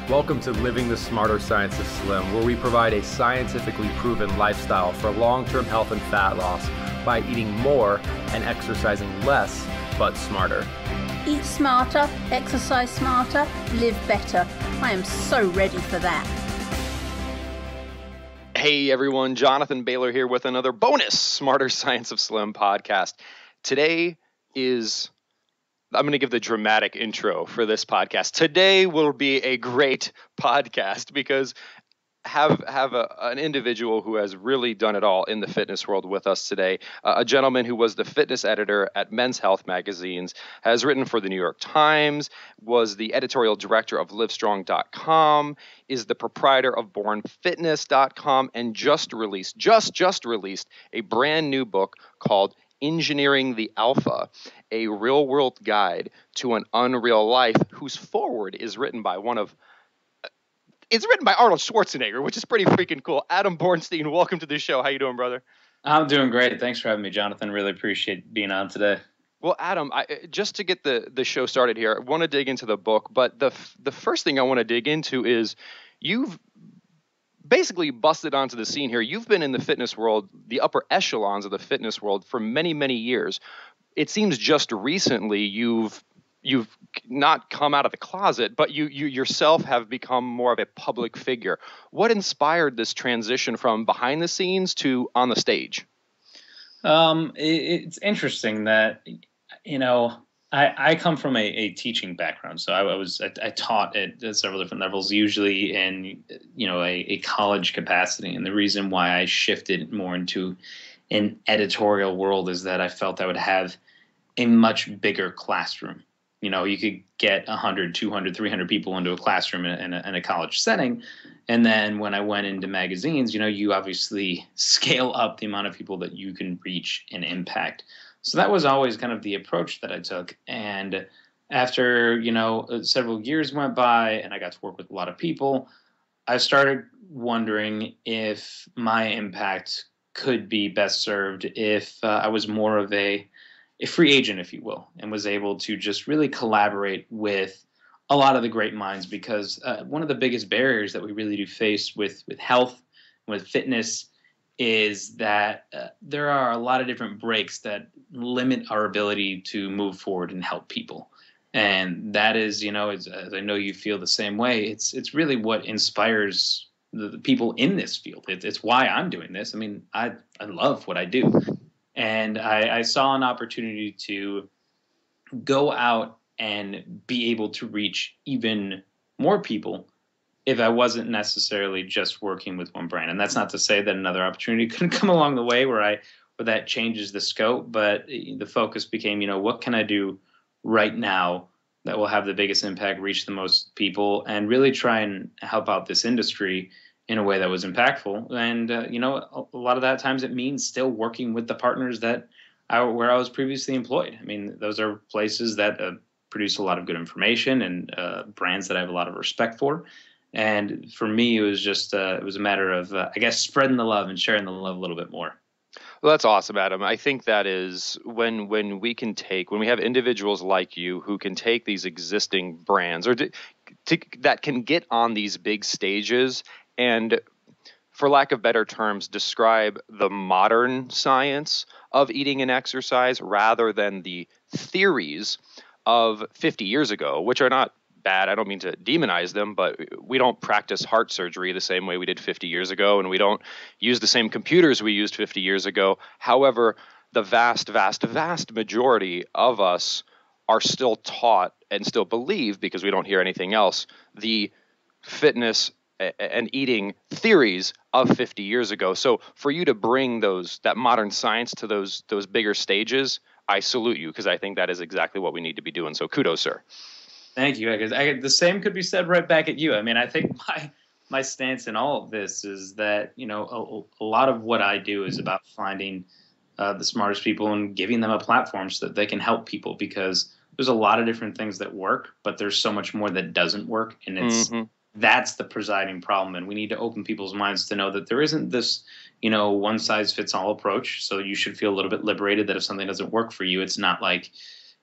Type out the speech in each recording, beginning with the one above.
Welcome to Living the Smarter Science of Slim, where we provide a scientifically proven lifestyle for long-term health and fat loss by eating more and exercising less, but smarter. Eat smarter, exercise smarter, live better. I am so ready for that. Hey everyone, Jonathan Bailor here with another bonus Smarter Science of Slim podcast. Today I'm going to give the dramatic intro for this podcast. Today will be a great podcast because have an individual who has really done it all in the fitness world with us today. A gentleman who was the fitness editor at Men's Health magazines, has written for the New York Times, was the editorial director of Livestrong.com, is the proprietor of BornFitness.com, and just released a brand new book called Engineering the Alpha, a real-world guide to an unreal life, whose foreword is written by Arnold Schwarzenegger, which is pretty freaking cool. Adam Bornstein, welcome to the show. How you doing, brother? I'm doing great. Thanks for having me, Jonathan. Really appreciate being on today. Well, Adam, just to get the show started here, I want to dig into the book, but the first thing I want to dig into is you've basically busted onto the scene here. You've been in the fitness world, the upper echelons of the fitness world for many, many years. It seems just recently you've not come out of the closet, but you yourself have become more of a public figure. What inspired this transition from behind the scenes to on the stage? It's interesting that, I come from a teaching background. So I taught at several different levels, usually in, a college capacity. And the reason why I shifted more into an editorial world is that I felt I would have a much bigger classroom. You could get 100, 200, 300 people into a classroom in a college setting. And then when I went into magazines, you obviously scale up the amount of people that you can reach and impact. So that was always kind of the approach that I took. And after, several years went by and I got to work with a lot of people, I started wondering if my impact could be best served if I was more of a free agent, if you will, and was able to just really collaborate with a lot of the great minds, because one of the biggest barriers that we really do face with health, with fitness, is that there are a lot of different breaks that limit our ability to move forward and help people. And that is, as I know you feel the same way, it's really what inspires the people in this field. It's why I'm doing this. I mean, I love what I do. And I saw an opportunity to go out and be able to reach even more people if I wasn't necessarily just working with one brand. And that's not to say that another opportunity couldn't come along the way where that changes the scope, but the focus became, what can I do right now that will have the biggest impact, reach the most people, and really try and help out this industry in a way that was impactful. And, a lot of that times it means still working with the partners where I was previously employed. I mean, those are places that produce a lot of good information and brands that I have a lot of respect for. And for me, it was just it was a matter of, spreading the love and sharing the love a little bit more. Well, that's awesome, Adam. I think that is when we have individuals like you who can take these existing brands that can get on these big stages and, for lack of better terms, describe the modern science of eating and exercise rather than the theories of 50 years ago, which are not bad. I don't mean to demonize them, but we don't practice heart surgery the same way we did 50 years ago, and we don't use the same computers we used 50 years ago. However, the vast, vast, vast majority of us are still taught and still believe, because we don't hear anything else, the fitness and eating theories of 50 years ago. So for you to bring that modern science to those bigger stages, I salute you, because I think that is exactly what we need to be doing. So kudos, sir. Thank you. The same could be said right back at you. I mean, I think my stance in all of this is that, a lot of what I do is about finding the smartest people and giving them a platform so that they can help people, because there's a lot of different things that work, but there's so much more that doesn't work. And that's the presiding problem. And we need to open people's minds to know that there isn't this, one size fits all approach. So you should feel a little bit liberated that if something doesn't work for you, it's not like,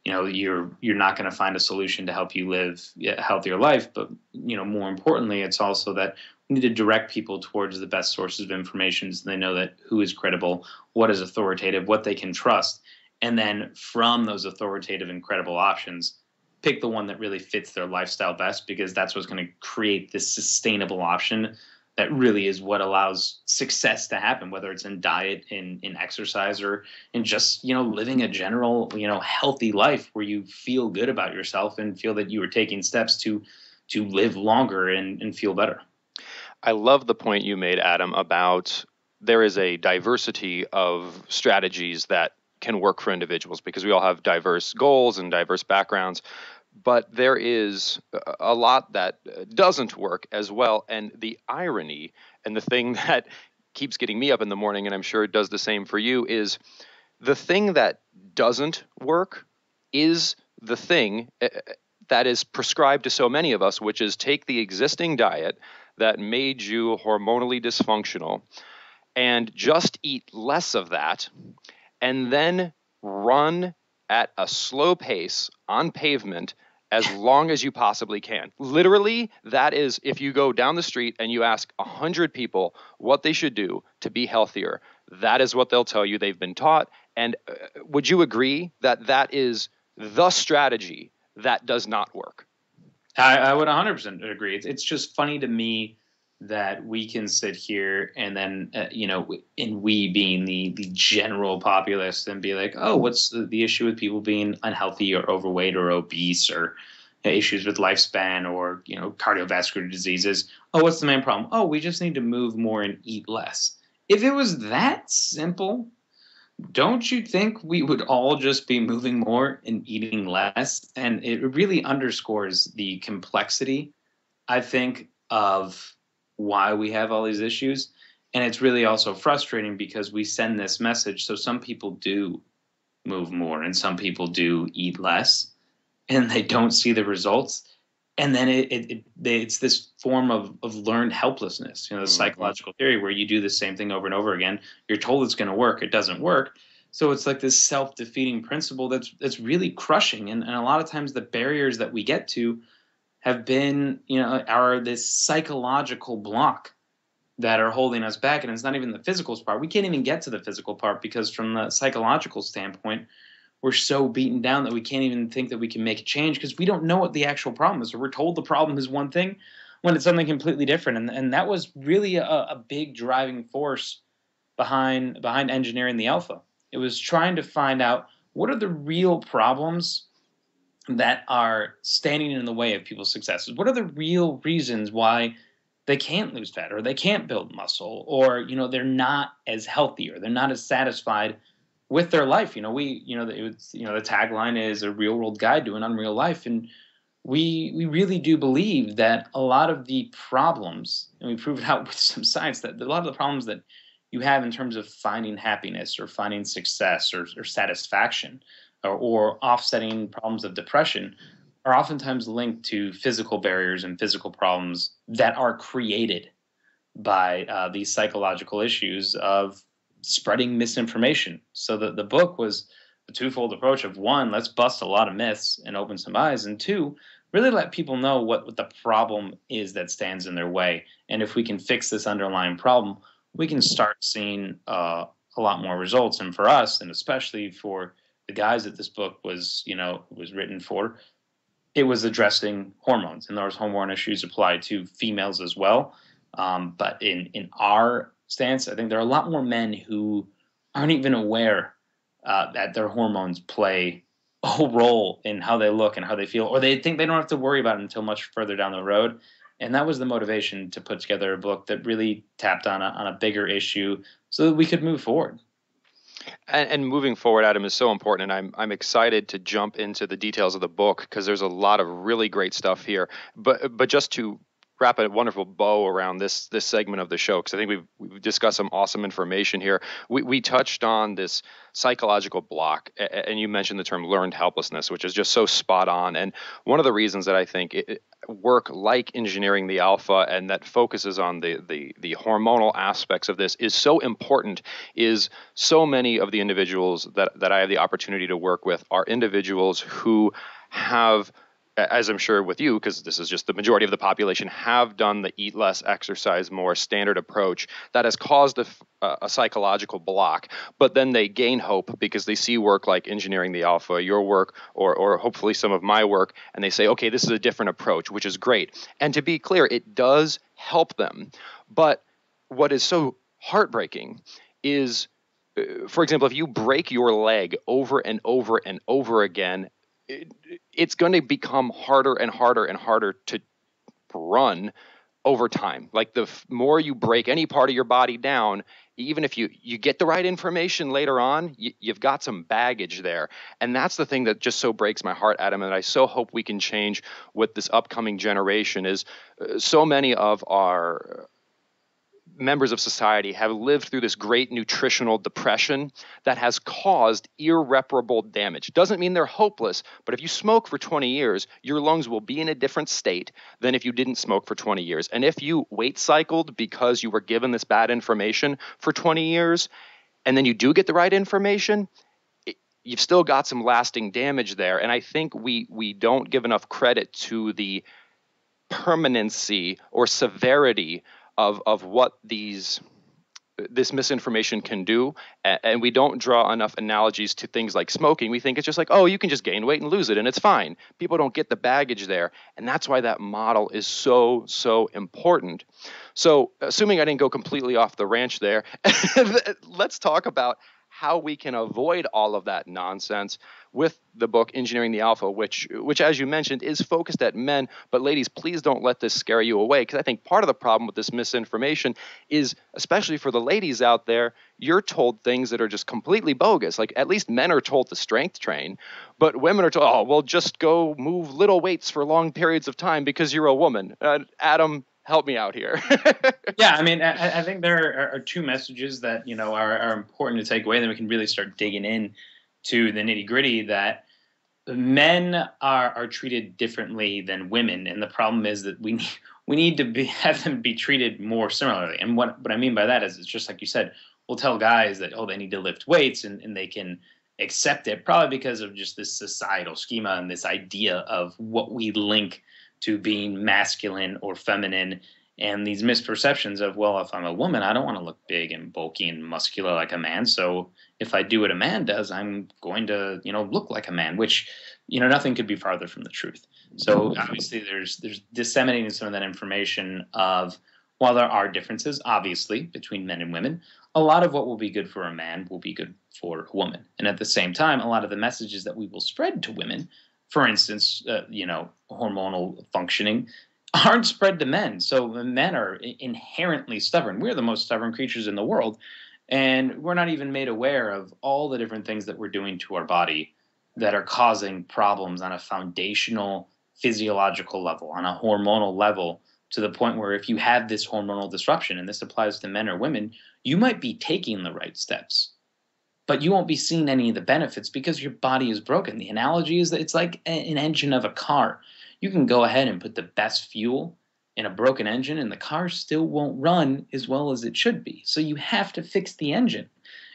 you're not going to find a solution to help you live a healthier life. But, more importantly, it's also that we need to direct people towards the best sources of information so they know that who is credible, what is authoritative, what they can trust. And then from those authoritative and credible options, pick the one that really fits their lifestyle best, because that's what's going to create this sustainable option that really is what allows success to happen, whether it's in diet, in exercise, or in just, living a general, healthy life where you feel good about yourself and feel that you are taking steps to live longer and feel better. I love the point you made, Adam, about there is a diversity of strategies that can work for individuals because we all have diverse goals and diverse backgrounds. But there is a lot that doesn't work as well. And the irony and the thing that keeps getting me up in the morning, and I'm sure it does the same for you, is the thing that doesn't work is the thing that is prescribed to so many of us, which is take the existing diet that made you hormonally dysfunctional and just eat less of that, and then run at a slow pace on pavement as long as you possibly can. Literally, that is, if you go down the street and you ask 100 people what they should do to be healthier, that is what they'll tell you they've been taught. And would you agree that that is the strategy that does not work? I would 100% agree. It's just funny to me that we can sit here and then, and we being the general populace, and be like, oh, what's the issue with people being unhealthy or overweight or obese, or issues with lifespan, or, cardiovascular diseases? Oh, what's the main problem? Oh, we just need to move more and eat less. If it was that simple, don't you think we would all just be moving more and eating less? And it really underscores the complexity, I think, of why we have all these issues. And it's really also frustrating because we send this message. So some people do move more and some people do eat less, and they don't see the results. And then it's this form of learned helplessness, the psychological theory where you do the same thing over and over again. You're told it's going to work. It doesn't work. So it's like this self-defeating principle that's really crushing. And a lot of times the barriers that we get to have been, are this psychological block that are holding us back. And it's not even the physical part. We can't even get to the physical part because from the psychological standpoint, we're so beaten down that we can't even think that we can make a change because we don't know what the actual problem is. Or we're told the problem is one thing when it's something completely different. And that was really a big driving force behind engineering the alpha. It was trying to find out what are the real problems that are standing in the way of people's successes. What are the real reasons why they can't lose fat, or they can't build muscle, or they're not as healthy, or they're not as satisfied with their life? The tagline is a real world guide to an unreal life, and we really do believe that a lot of the problems, and we prove it out with some science, that a lot of the problems that you have in terms of finding happiness or finding success or satisfaction, or offsetting problems of depression, are oftentimes linked to physical barriers and physical problems that are created by these psychological issues of spreading misinformation. So the book was a twofold approach of, one, let's bust a lot of myths and open some eyes, and two, really let people know what the problem is that stands in their way. And if we can fix this underlying problem, we can start seeing a lot more results. And for us, and especially for the guys that this book was written for, it was addressing hormones, and those hormone issues apply to females as well. But in our stance, I think there are a lot more men who aren't even aware that their hormones play a whole role in how they look and how they feel, or they think they don't have to worry about it until much further down the road. And that was the motivation to put together a book that really tapped on a bigger issue so that we could move forward. And moving forward, Adam, is so important, and I'm excited to jump into the details of the book because there's a lot of really great stuff here. But just to wrap a wonderful bow around this segment of the show, because I think we've discussed some awesome information here. We touched on this psychological block, and you mentioned the term learned helplessness, which is just so spot on. And one of the reasons that I think work like engineering the alpha and that focuses on the hormonal aspects of this is so important is so many of the individuals that I have the opportunity to work with are individuals who have as I'm sure with you, because this is just the majority of the population, have done the eat less, exercise more standard approach that has caused a psychological block. But then they gain hope because they see work like Engineering the Alpha, your work, or hopefully some of my work, and they say, okay, this is a different approach, which is great. And to be clear, it does help them. But what is so heartbreaking is, for example, if you break your leg over and over and over again, it's going to become harder and harder and harder to run over time. Like the more you break any part of your body down, even if you get the right information later on, you've got some baggage there. And that's the thing that just so breaks my heart, Adam, and I so hope we can change with this upcoming generation is so many of our members of society have lived through this great nutritional depression that has caused irreparable damage. Doesn't mean they're hopeless, but if you smoke for 20 years, your lungs will be in a different state than if you didn't smoke for 20 years. And if you weight cycled because you were given this bad information for 20 years, and then you do get the right information, you've still got some lasting damage there. And I think we don't give enough credit to the permanency or severity of what this misinformation can do, and we don't draw enough analogies to things like smoking. We think it's just like, oh, you can just gain weight and lose it, and it's fine. People don't get the baggage there, and that's why that model is so important. So, assuming I didn't go completely off the ranch there, let's talk about how we can avoid all of that nonsense with the book Engineering the Alpha, which as you mentioned is focused at men. But ladies, please don't let this scare you away, because I think part of the problem with this misinformation is, especially for the ladies out there, you're told things that are just completely bogus. Like, at least men are told to strength train, but women are told, oh, well, just go move little weights for long periods of time because you're a woman. Adam, help me out here. Yeah, I mean, I think there are two messages that, are important to take away. Then we can really start digging in to the nitty gritty, that men are treated differently than women. And the problem is that we need to have them be treated more similarly. And what I mean by that is, it's just like you said, we'll tell guys that, oh, they need to lift weights, and they can accept it probably because of just this societal schema and this idea of what we link to being masculine or feminine, and these misperceptions of, well, if I'm a woman, I don't want to look big and bulky and muscular like a man. So if I do what a man does, I'm going to, look like a man, which, nothing could be farther from the truth. So obviously there's disseminating some of that information of, while there are differences, obviously, between men and women, a lot of what will be good for a man will be good for a woman. And at the same time, a lot of the messages that we will spread to women, for instance, hormonal functioning, aren't spread to men. So men are inherently stubborn. We're the most stubborn creatures in the world. And we're not even made aware of all the different things that we're doing to our body that are causing problems on a foundational physiological level, on a hormonal level, to the point where if you have this hormonal disruption, and this applies to men or women, you might be taking the right steps, but you won't be seeing any of the benefits because your body is broken. The analogy is that it's like an engine of a car. You can go ahead and put the best fuel in a broken engine, and the car still won't run as well as it should be. So you have to fix the engine.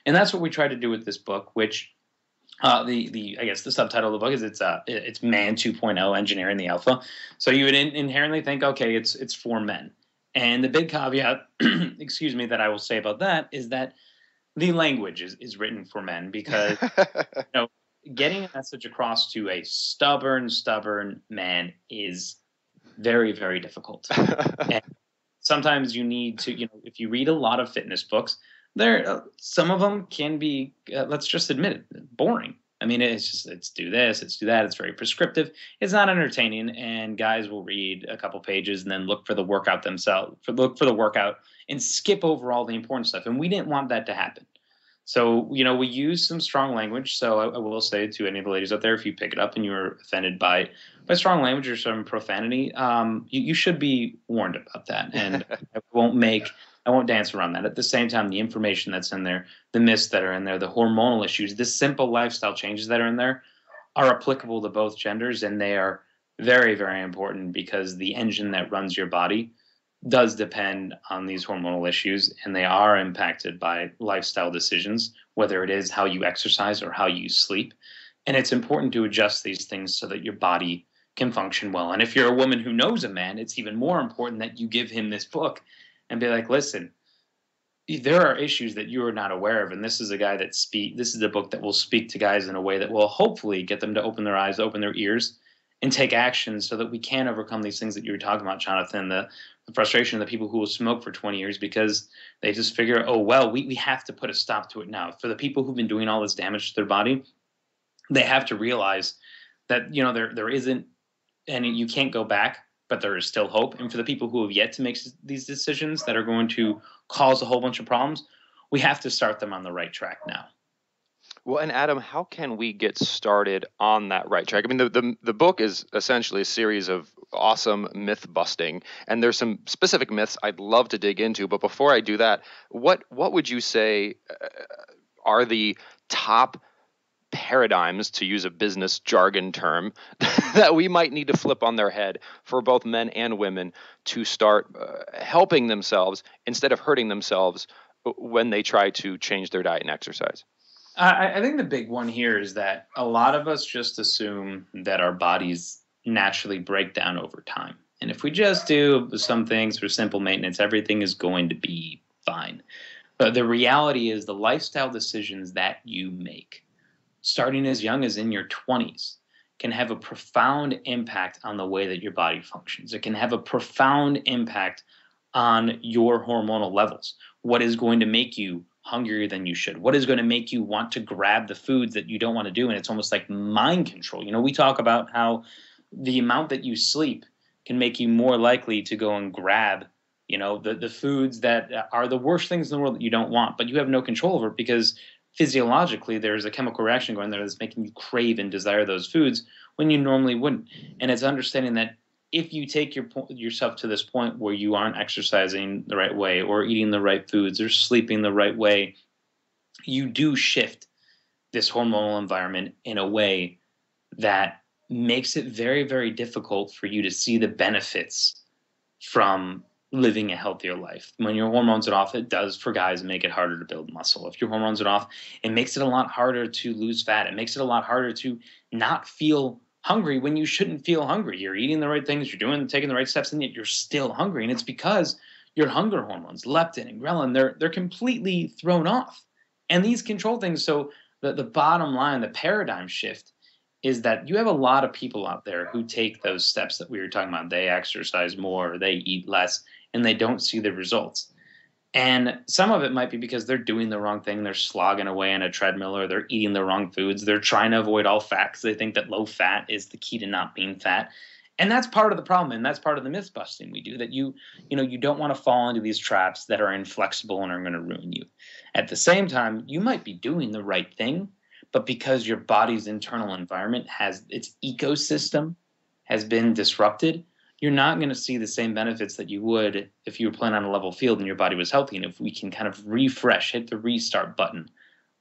And that's what we try to do with this book, which I guess the subtitle of the book is it's Man 2.0, Engineering the Alpha. So you would inherently think, okay, it's for men. And the big caveat, excuse me, that I will say about that is that the language is written for men, because getting a message across to a stubborn man is very, very difficult. And sometimes you need to, if you read a lot of fitness books, some of them can be, let's just admit it, boring. I mean, it's do this, it's do that. It's very prescriptive. It's not entertaining, and guys will read a couple pages and then look for the workout themselves, look for the workout and skip over all the important stuff. And we didn't want that to happen. So, we use some strong language. So I will say to any of the ladies out there, if you pick it up and you're offended by strong language or some profanity, you should be warned about that. And I won't dance around that. At the same time, the information that's in there, the myths that are in there, the hormonal issues, the simple lifestyle changes that are in there are applicable to both genders. And they are very, very important, because the engine that runs your body does depend on these hormonal issues, and they are impacted by lifestyle decisions, whether it is how you exercise or how you sleep. And it's important to adjust these things so that your body can function well. And if you're a woman who knows a man, it's even more important that you give him this book and be like, listen, there are issues that you are not aware of, and this is a guy that this is a book that will speak to guys in a way that will hopefully get them to open their eyes, open their ears, and take action so that we can overcome these things that you were talking about, Jonathan, the frustration of the people who will smoke for 20 years because they just figure, oh, well, we have to put a stop to it now. For the people who've been doing all this damage to their body, they have to realize that, there isn't, and you can't go back, but there is still hope. And for the people who have yet to make these decisions that are going to cause a whole bunch of problems, we have to start them on the right track now. Well, and Adam, how can we get started on that right track? I mean, the book is essentially a series of awesome myth busting, and there's some specific myths I'd love to dig into. But before I do that, what would you say are the top paradigms, to use a business jargon term, that we might need to flip on their head for both men and women to start helping themselves instead of hurting themselves when they try to change their diet and exercise? I think the big one here is that a lot of us just assume that our bodies naturally break down over time. And if we just do some things for simple maintenance, everything is going to be fine. But the reality is the lifestyle decisions that you make, starting as young as in your 20s, can have a profound impact on the way that your body functions. It can have a profound impact on your hormonal levels. What is going to make you hungrier than you should? What is going to make you want to grab the foods that you don't want to do? And it's almost like mind control. We talk about how the amount that you sleep can make you more likely to go and grab, the foods that are the worst things in the world that you don't want, but you have no control over it because physiologically there's a chemical reaction going there that's making you crave and desire those foods when you normally wouldn't. And it's understanding that if you take yourself to this point where you aren't exercising the right way or eating the right foods or sleeping the right way, you do shift this hormonal environment in a way that makes it very, very difficult for you to see the benefits from living a healthier life. When your hormones are off, it does, for guys, make it harder to build muscle. If your hormones are off, it makes it a lot harder to lose fat. It makes it a lot harder to not feel hungry when you shouldn't feel hungry. You're eating the right things, you're taking the right steps, and yet you're still hungry. And it's because your hunger hormones, leptin and ghrelin, they're completely thrown off. And these control things, so the bottom line, the paradigm shift is that you have a lot of people out there who take those steps that we were talking about. They exercise more, they eat less, and they don't see the results. And some of it might be because they're doing the wrong thing. They're slogging away on a treadmill, or they're eating the wrong foods. They're trying to avoid all fat because they think that low fat is the key to not being fat. And that's part of the problem, and that's part of the myth busting we do, that you don't want to fall into these traps that are inflexible and are going to ruin you. At the same time, you might be doing the right thing, but because your body's internal environment its ecosystem has been disrupted, you're not going to see the same benefits that you would if you were playing on a level field and your body was healthy. And if we can kind of refresh, hit the restart button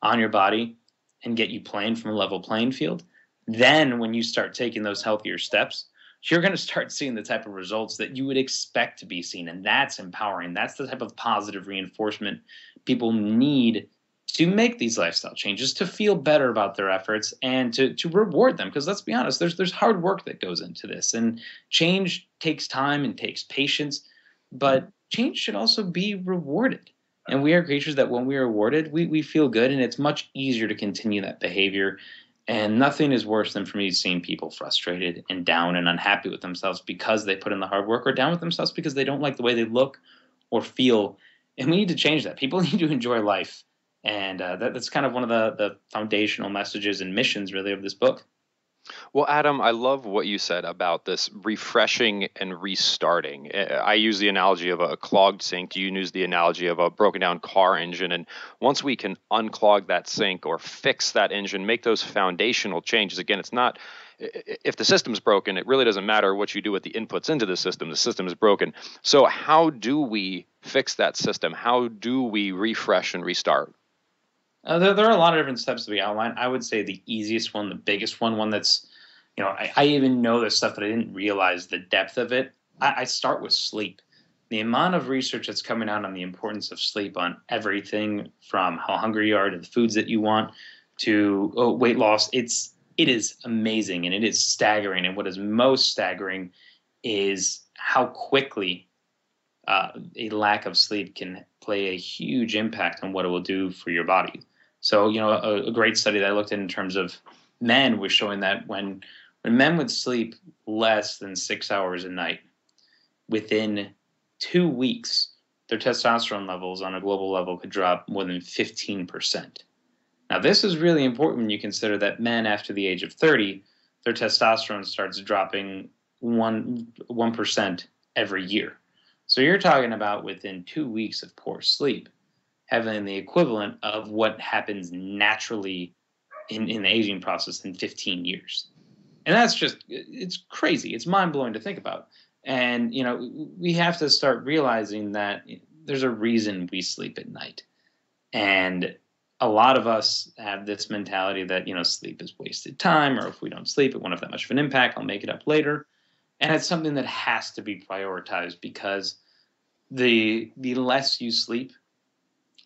on your body and get you playing from a level playing field, then when you start taking those healthier steps, you're going to start seeing the type of results that you would expect to be seen. And that's empowering. That's the type of positive reinforcement people need to make these lifestyle changes, to feel better about their efforts and to reward them. Because let's be honest, there's hard work that goes into this, and change takes time and takes patience, but change should also be rewarded. And we are creatures that when we are rewarded, we feel good, and it's much easier to continue that behavior. And nothing is worse than for me seeing people frustrated and down and unhappy with themselves because they put in the hard work, or down with themselves because they don't like the way they look or feel. And we need to change that. People need to enjoy life. And that's kind of one of the foundational messages and missions, really, of this book. Well, Adam, I love what you said about this refreshing and restarting. I use the analogy of a clogged sink. You use the analogy of a broken down car engine. And once we can unclog that sink or fix that engine, make those foundational changes, again, it's not, if the system's broken, it really doesn't matter what you do with the inputs into the system is broken. So how do we fix that system? How do we refresh and restart? There are a lot of different steps that we outline. I would say the easiest one, the biggest one that's, I even know this stuff, but I didn't realize the depth of it. I start with sleep. The amount of research that's coming out on the importance of sleep on everything from how hungry you are to the foods that you want to weight loss, it's it is amazing and it is staggering. And what is most staggering is how quickly a lack of sleep can play a huge impact on what it will do for your body. So, a great study that I looked at in terms of men was showing that when men would sleep less than 6 hours a night, within 2 weeks, their testosterone levels on a global level could drop more than 15%. Now, this is really important when you consider that men after the age of 30, their testosterone starts dropping 1% every year. So you're talking about within 2 weeks of poor sleep, having the equivalent of what happens naturally in the aging process in 15 years. And that's it's crazy. It's mind-blowing to think about. And, we have to start realizing that there's a reason we sleep at night. And a lot of us have this mentality that, sleep is wasted time, or if we don't sleep, it won't have that much of an impact. I'll make it up later. And it's something that has to be prioritized, because the less you sleep,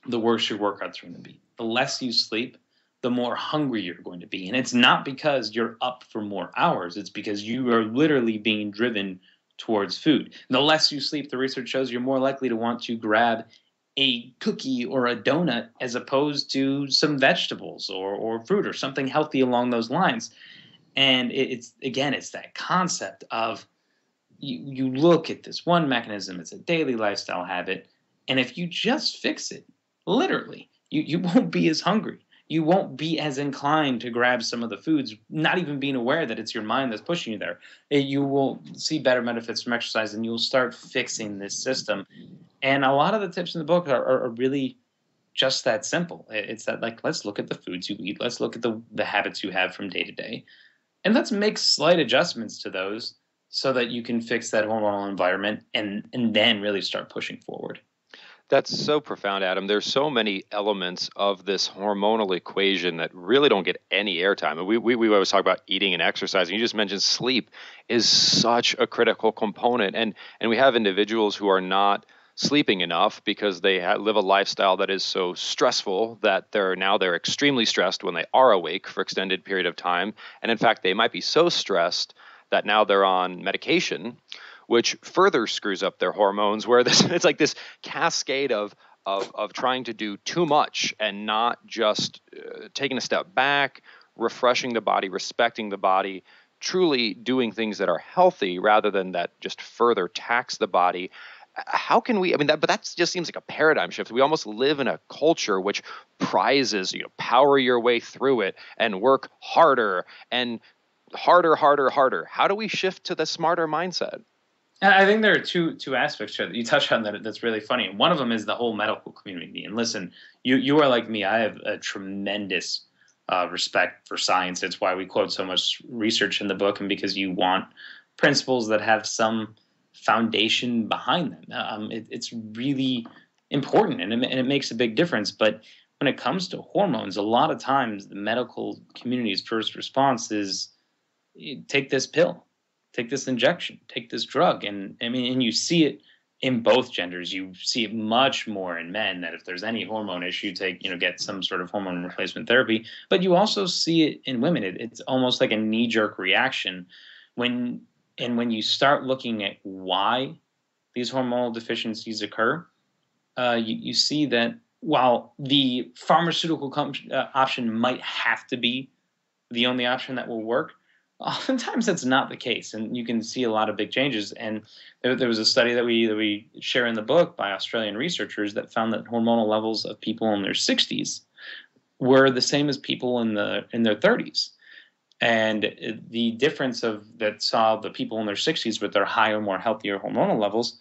the worse your workouts are going to be. The less you sleep, the more hungry you're going to be. And it's not because you're up for more hours. It's because you are literally being driven towards food. And the less you sleep, the research shows you're more likely to want to grab a cookie or a donut as opposed to some vegetables or fruit or something healthy along those lines. And it's that concept of you look at this one mechanism, it's a daily lifestyle habit, and if you just fix it, literally, you won't be as hungry. You won't be as inclined to grab some of the foods, not even being aware that it's your mind that's pushing you there. You will see better benefits from exercise, and you'll start fixing this system. And a lot of the tips in the book are really just that simple. It's that, let's look at the foods you eat. Let's look at the habits you have from day to day. And let's make slight adjustments to those so that you can fix that hormonal environment and then really start pushing forward. That's so profound, Adam. There's so many elements of this hormonal equation that really don't get any airtime. We always talk about eating and exercising. You just mentioned sleep is such a critical component. And we have individuals who are not sleeping enough because they live a lifestyle that is so stressful that they're extremely stressed when they are awake for extended period of time. And in fact, they might be so stressed that now they're on medication, which further screws up their hormones, where it's like this cascade of trying to do too much and not just taking a step back, refreshing the body, respecting the body, truly doing things that are healthy rather than that just further tax the body. How can we, but that just seems like a paradigm shift. We almost live in a culture which prizes, power your way through it and work harder and harder. How do we shift to the smarter mindset? I think there are two aspects to it that you touched on that's really funny. And one of them is the whole medical community. And listen, you are like me. I have a tremendous respect for science. It's why we quote so much research in the book, and because you want principles that have some foundation behind them. It's really important, and it makes a big difference. But when it comes to hormones, a lot of times the medical community's first response is, take this pill. Take this injection, take this drug. And you see it in both genders. You see it much more in men, that if there's any hormone issue, get some sort of hormone replacement therapy. But you also see it in women. It's almost like a knee-jerk reaction when you start looking at why these hormonal deficiencies occur, you see that while the pharmaceutical option might have to be the only option that will work, oftentimes that's not the case, and you can see a lot of big changes. And there was a study that we share in the book by Australian researchers that found that hormonal levels of people in their 60s were the same as people in their 30s. And the difference that saw the people in their 60s with their higher, more healthier hormonal levels,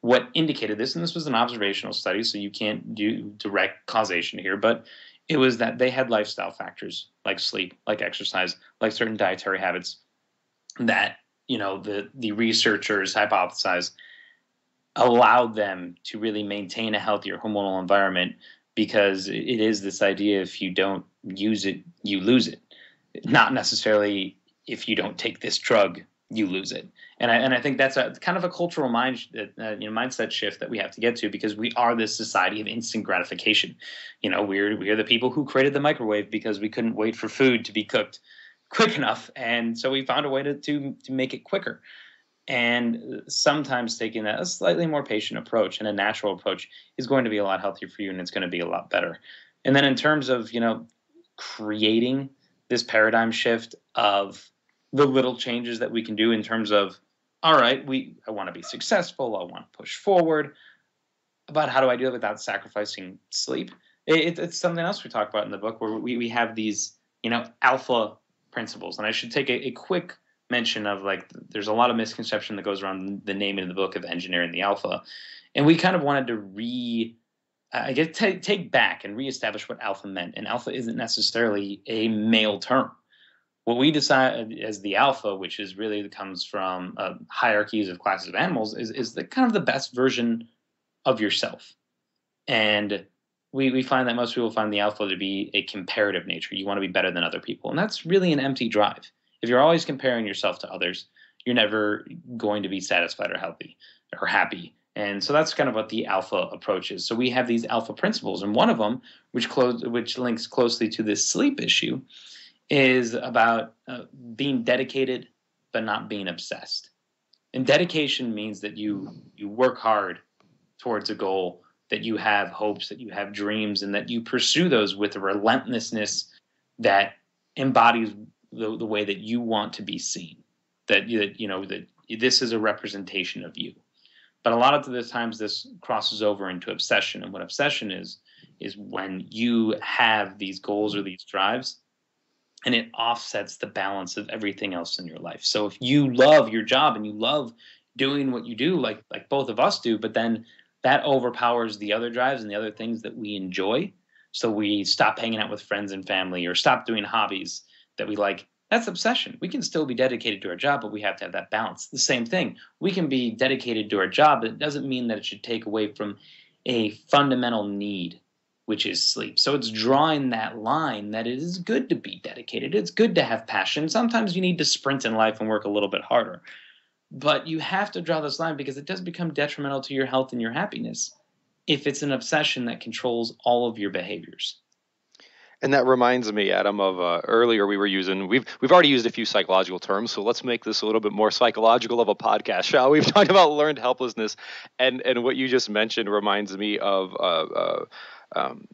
what indicated this, and this was an observational study, so you can't do direct causation here, but it was that they had lifestyle factors like sleep, like exercise, like certain dietary habits that, the researchers hypothesized allowed them to really maintain a healthier hormonal environment, because it is this idea, if you don't use it, you lose it. Not necessarily if you don't take this drug, you lose it. And I think that's a kind of a cultural mindset shift that we have to get to, because we are this society of instant gratification. We're the people who created the microwave because we couldn't wait for food to be cooked quick enough. And so we found a way to make it quicker. And sometimes taking that a slightly more patient approach and a natural approach is going to be a lot healthier for you, and it's going to be a lot better. And then in terms of, creating this paradigm shift of the little changes that we can do in terms of, all right, I want to be successful, I want to push forward, but how do I do it without sacrificing sleep? It's something else we talk about in the book, where we have these, alpha principles. And I should take a quick mention of, there's a lot of misconception that goes around the name in the book of Engineering the Alpha. And we kind of wanted to take back and reestablish what alpha meant. And alpha isn't necessarily a male term. What we decide as the alpha, which is really comes from hierarchies of classes of animals, is the kind of the best version of yourself. And we find that most people find the alpha to be a comparative nature. You want to be better than other people. And that's really an empty drive. If you're always comparing yourself to others, you're never going to be satisfied or healthy or happy. And so that's kind of what the alpha approach is. So we have these alpha principles, and one of them, which links closely to this sleep issue, is about being dedicated but not being obsessed. And dedication means that you work hard towards a goal, that you have hopes, that you have dreams, and that you pursue those with a relentlessness that embodies the way that you want to be seen, that this is a representation of you. But a lot of the times this crosses over into obsession. And what obsession is when you have these goals or these drives and it offsets the balance of everything else in your life. So if you love your job and you love doing what you do, like both of us do, but then that overpowers the other drives and the other things that we enjoy. So we stop hanging out with friends and family or stop doing hobbies that we like. That's obsession. We can still be dedicated to our job, but we have to have that balance. The same thing. We can be dedicated to our job, but it doesn't mean that it should take away from a fundamental need, which is sleep. So it's drawing that line that it is good to be dedicated. It's good to have passion. Sometimes you need to sprint in life and work a little bit harder. But you have to draw this line because it does become detrimental to your health and your happiness if it's an obsession that controls all of your behaviors. And that reminds me, Adam, of earlier we've already used a few psychological terms, so let's make this a little bit more psychological of a podcast, shall we? We've talked about learned helplessness, and what you just mentioned reminds me of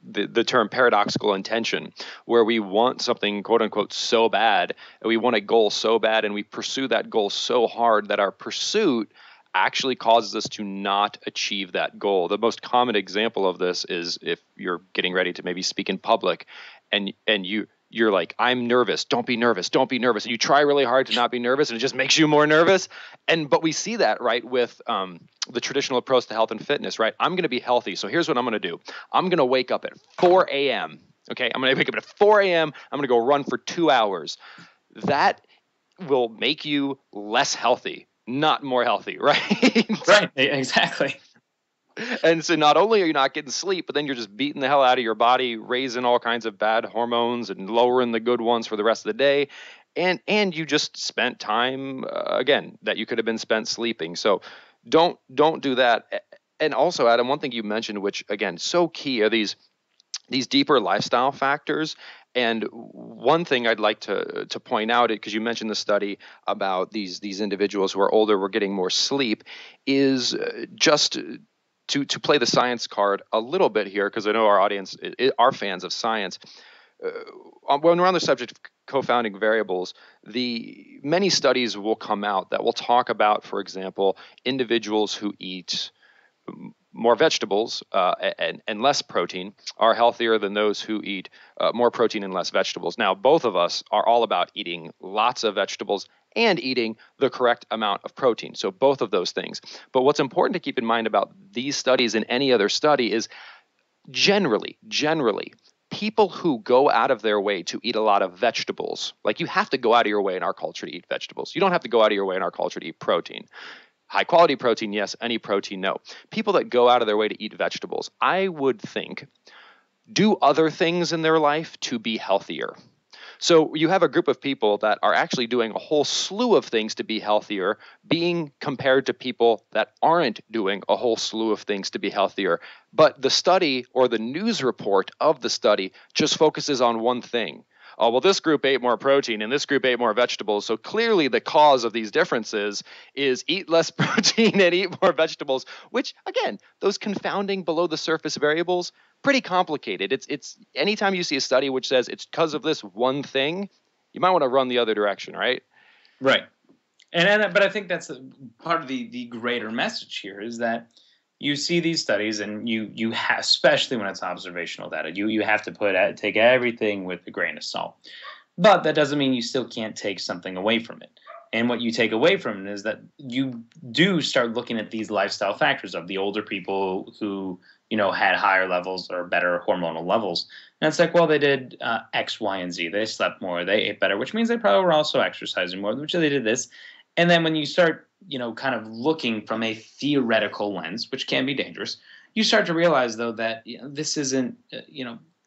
the term paradoxical intention, where we want something, quote unquote, so bad, and we want a goal so bad, and we pursue that goal so hard that our pursuit actually causes us to not achieve that goal. The most common example of this is if you're getting ready to maybe speak in public and you're like, I'm nervous, don't be nervous. And you try really hard to not be nervous and it just makes you more nervous. But we see that, right, with the traditional approach to health and fitness, right? I'm going to be healthy. So here's what I'm going to do. I'm going to wake up at 4 a.m. Okay. I'm going to wake up at 4 a.m. I'm going to go run for 2 hours. That will make you less healthy, not more healthy, right? Right, exactly. And so not only are you not getting sleep, but then you're just beating the hell out of your body, raising all kinds of bad hormones and lowering the good ones for the rest of the day. And you just spent time, again, that you could have been spent sleeping. So don't do that. And also, Adam, one thing you mentioned, which, again, so key, are these deeper lifestyle factors. And one thing I'd like to point out, because you mentioned the study about these individuals who are older were getting more sleep, is just to play the science card a little bit here, because I know our audience are fans of science. When we're on the subject of confounding variables, many studies will come out that will talk about, for example, individuals who eat more vegetables and less protein are healthier than those who eat more protein and less vegetables. Now, both of us are all about eating lots of vegetables and eating the correct amount of protein. So both of those things. But what's important to keep in mind about these studies and any other study is generally, people who go out of their way to eat a lot of vegetables, like you have to go out of your way in our culture to eat vegetables. You don't have to go out of your way in our culture to eat protein. High quality protein, yes. Any protein, no. People that go out of their way to eat vegetables, I would think, do other things in their life to be healthier. So you have a group of people that are actually doing a whole slew of things to be healthier, being compared to people that aren't doing a whole slew of things to be healthier. But the study or the news report of the study just focuses on one thing. oh, well, this group ate more protein and this group ate more vegetables. So clearly the cause of these differences is eat less protein and eat more vegetables, which, again, those confounding below the surface variables, pretty complicated. It's anytime you see a study which says it's because of this one thing, you might want to run the other direction, right? Right. But I think that's part of the greater message here is that you see these studies and you have, especially when it's observational data, you have to take everything with a grain of salt. But that doesn't mean you still can't take something away from it. And what you take away from it is that you do start looking at these lifestyle factors of the older people who, had higher levels or better hormonal levels. And it's like, well, they did X, Y, and Z. They slept more. They ate better, which means they probably were also exercising more, which they did this. And then when you start, kind of looking from a theoretical lens, which can be dangerous, you start to realize, though, that this isn't,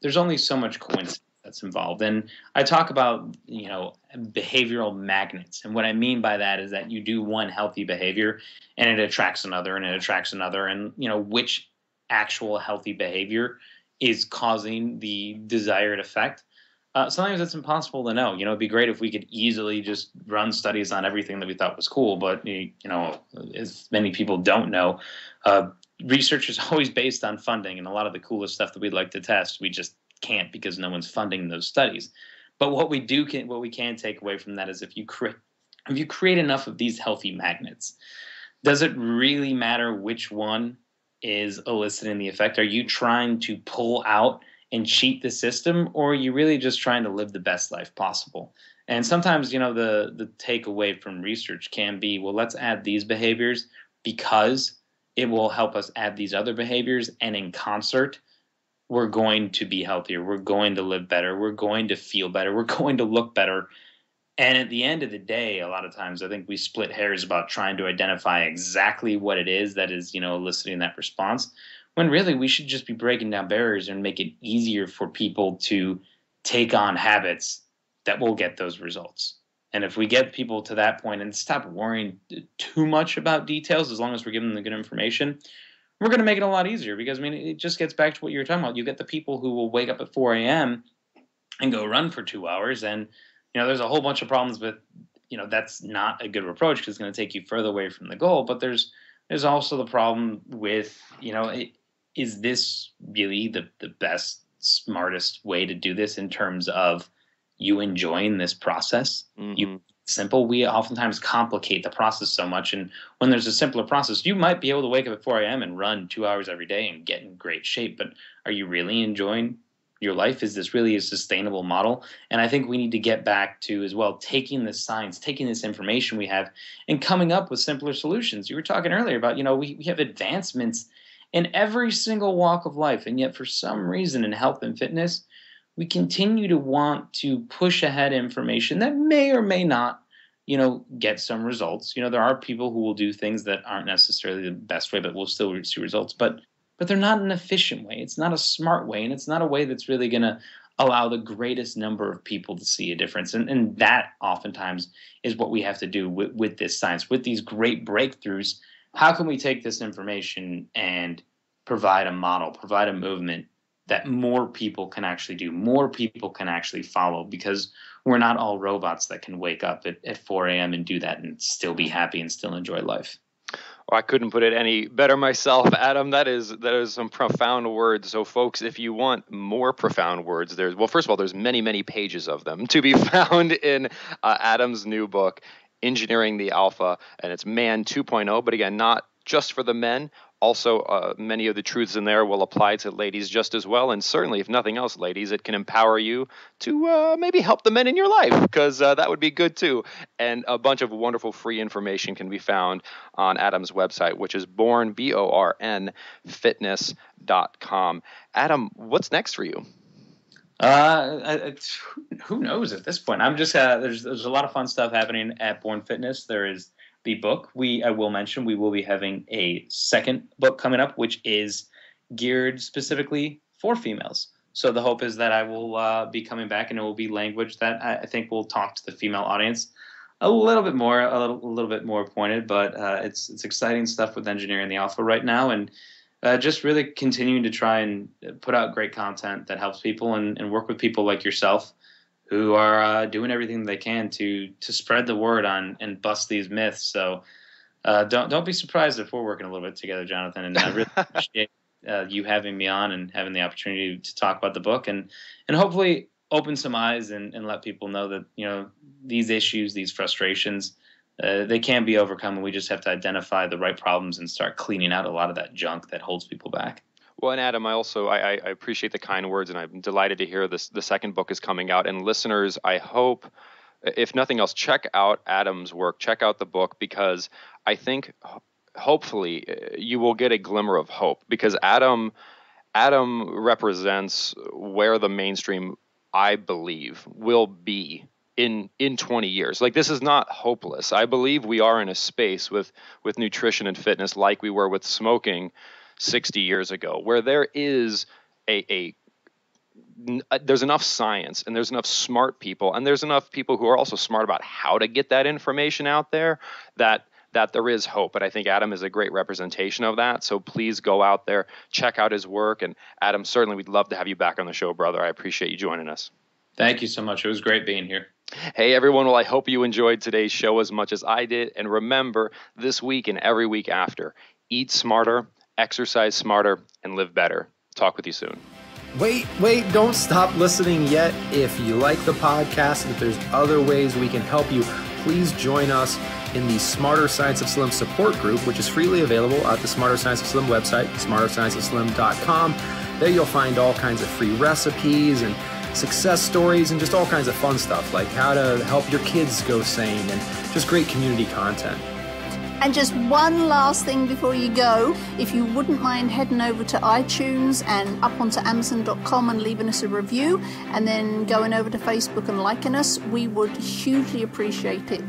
there's only so much coincidence that's involved. And I talk about, behavioral magnets. And what I mean by that is that you do one healthy behavior and it attracts another and it attracts another. And, which actual healthy behavior is causing the desired effect. Sometimes it's impossible to know. It'd be great if we could easily just run studies on everything that we thought was cool. But, as many people don't know, research is always based on funding. And a lot of the coolest stuff that we'd like to test, we just can't because no one's funding those studies. But what we can take away from that is if you create enough of these healthy magnets, does it really matter which one is eliciting the effect? Are you trying to pull out and cheat the system, or are you really just trying to live the best life possible? And sometimes, the takeaway from research can be, well, let's add these behaviors because it will help us add these other behaviors, and in concert, we're going to be healthier, we're going to live better, we're going to feel better, we're going to look better. And at the end of the day, a lot of times I think we split hairs about trying to identify exactly what it is that is, eliciting that response, when really we should just be breaking down barriers and make it easier for people to take on habits that will get those results. And if we get people to that point and stop worrying too much about details, as long as we're giving them the good information, we're going to make it a lot easier. Because, it just gets back to what you were talking about. You get the people who will wake up at 4 a.m. and go run for 2 hours. And, there's a whole bunch of problems with, that's not a good approach because it's going to take you further away from the goal. But there's also the problem with, is this really the best, smartest way to do this in terms of you enjoying this process? Mm-hmm. Simple. We oftentimes complicate the process so much. And when there's a simpler process, you might be able to wake up at 4 a.m. and run 2 hours every day and get in great shape. But are you really enjoying your life? Is this really a sustainable model? And I think we need to get back to, as well, taking this science, taking this information we have and coming up with simpler solutions. You were talking earlier about, we have advancements in every single walk of life. And yet for some reason in health and fitness, we continue to want to push ahead information that may or may not, get some results. There are people who will do things that aren't necessarily the best way, but will still see results. But they're not an efficient way. It's not a smart way. And it's not a way that's really going to allow the greatest number of people to see a difference. And that oftentimes is what we have to do with this science, with these great breakthroughs. How can we take this information and provide a model, provide a movement that more people can actually do, more people can actually follow, because we're not all robots that can wake up at 4 a.m. and do that and still be happy and still enjoy life. Well, I couldn't put it any better myself, Adam. That is some profound words. So, folks, if you want more profound words, first of all, there's many, many pages of them to be found in Adam's new book, Engineering the Alpha, and it's Man 2.0. But again, not just for the men. Also, many of the truths in there will apply to ladies just as well. And certainly, if nothing else, ladies, it can empower you to maybe help the men in your life, because that would be good too. And a bunch of wonderful free information can be found on Adam's website, which is BORN fitness.com. Adam, what's next for you? Who knows at this point? I'm just there's a lot of fun stuff happening at Born Fitness. There is the book. I will mention we will be having a second book coming up, which is geared specifically for females. So the hope is that I will be coming back, and it will be language that I think will talk to the female audience a little bit more pointed. But it's exciting stuff with Engineering the Alpha right now, and just really continuing to try and put out great content that helps people and work with people like yourself who are doing everything they can to spread the word on and bust these myths. So don't be surprised if we're working a little bit together, Jonathan. And I really appreciate you having me on and having the opportunity to talk about the book and hopefully open some eyes and let people know that, you know, these issues, these frustrations, they can be overcome, and we just have to identify the right problems and start cleaning out a lot of that junk that holds people back. Well, and Adam, I appreciate the kind words, and I'm delighted to hear the second book is coming out. And listeners, I hope, if nothing else, check out Adam's work, check out the book, because I think hopefully you will get a glimmer of hope, because Adam represents where the mainstream, I believe, will be in 20 years. Like, this is not hopeless. I believe we are in a space with nutrition and fitness like we were with smoking 60 years ago, where there is there's enough science and there's enough smart people, and there's enough people who are also smart about how to get that information out there, that there is hope. But I think Adam is a great representation of that. So please go out there, check out his work. And Adam, certainly we'd love to have you back on the show, brother. I appreciate you joining us. Thank you so much. It was great being here. Hey, everyone. Well, I hope you enjoyed today's show as much as I did. And remember, this week and every week after, eat smarter, exercise smarter, and live better. Talk with you soon. Wait, don't stop listening yet. If you like the podcast and if there's other ways we can help you, please join us in the Smarter Science of Slim support group, which is freely available at the Smarter Science of Slim website, smarterscienceofslim.com. There you'll find all kinds of free recipes and success stories and just all kinds of fun stuff, like how to help your kids go sane and just great community content. And just one last thing before you go, if you wouldn't mind heading over to iTunes and up onto Amazon.com and leaving us a review, and then going over to Facebook and liking us, we would hugely appreciate it.